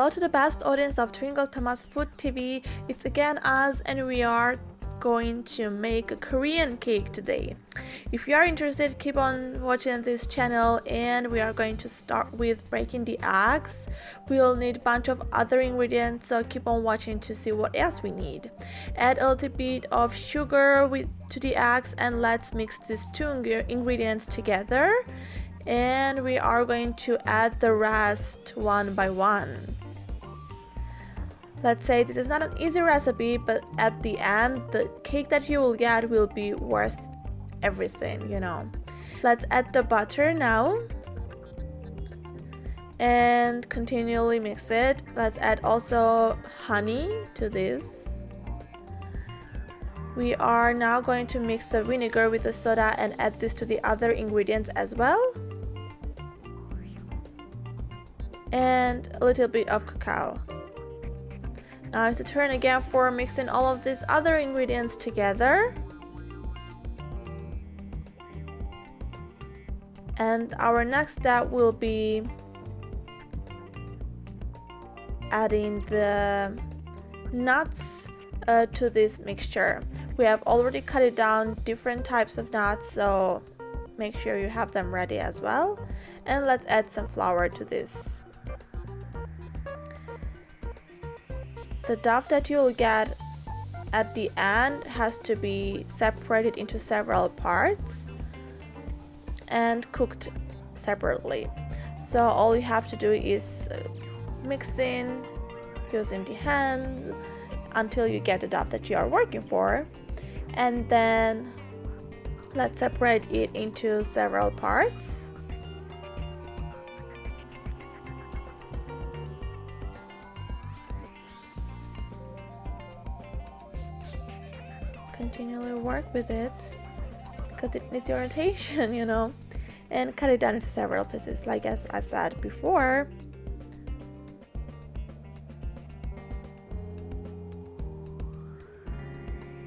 Hello to the best audience of Twinkle Thomas Food TV. It's again us, and we are going to make a Korean cake today. If you are interested, keep on watching this channel, and we are going to start with breaking the eggs. We'll need a bunch of other ingredients, so keep on watching to see what else we need. Add a little bit of sugar to the eggs, and let's mix these two ingredients together. And we are going to add the rest one by one. Let's say this is not an easy recipe, but at the end, the cake that you will get will be worth everything, you know. Let's add the butter now and continually mix it. Let's add also honey to this. We are now going to mix the vinegar with the soda and add this to the other ingredients as well. And a little bit of cacao. Now it's the turn again for mixing all of these other ingredients together. And our next step will be adding the nuts to this mixture. We have already cut it down different types of nuts, so make sure you have them ready as well. And let's add some flour to this. The dough that you'll get at the end has to be separated into several parts and cooked separately. So all you have to do is mix in using the hands until you get the dough that you are working for, and then let's separate it into several parts. Continually work with it because it needs your attention, you know, and cut it down into several pieces like as I said before.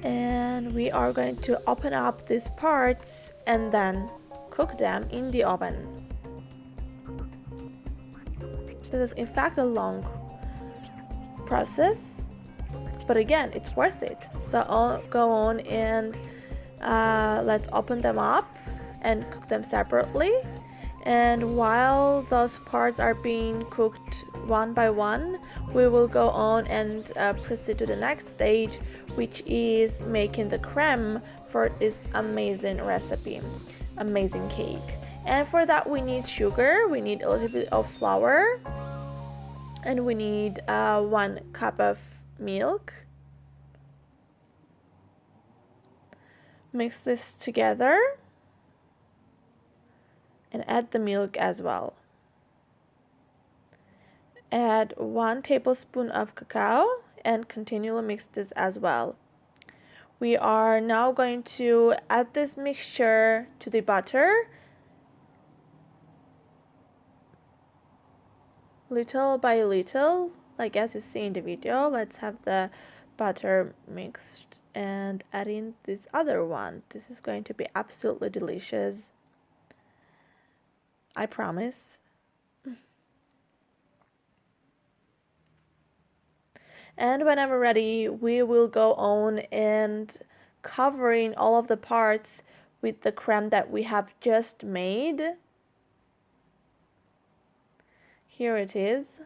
And we are going to open up these parts and then cook them in the oven. This is in fact a long process, but again, it's worth it. So I'll go on and let's open them up and cook them separately. And while those parts are being cooked one by one, we will go on and proceed to the next stage, which is making the creme for this amazing recipe, amazing cake. And for that we need sugar, we need a little bit of flour, and we need 1 cup of milk. Mix this together and add the milk as well. Add 1 tablespoon of cacao and continually mix this as well. We are now going to add this mixture to the butter little by little, like as you see in the video. Let's have the butter mixed and add in this other one. This is going to be absolutely delicious, I promise. And whenever ready, we will go on and covering all of the parts with the creme that we have just made. Here it is.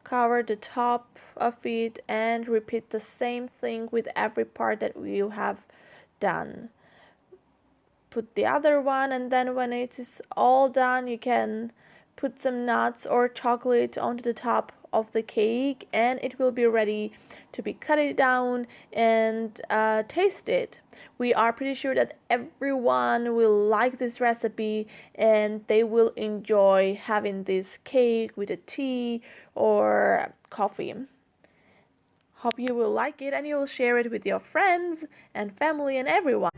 Cover the top of it and repeat the same thing with every part that you have done. Put the other one, and then when it is all done, you can put some nuts or chocolate onto the top of the cake, and it will be ready to be cut it down and taste it. We are pretty sure that everyone will like this recipe and they will enjoy having this cake with a tea or coffee. Hope you will like it and you will share it with your friends and family and everyone.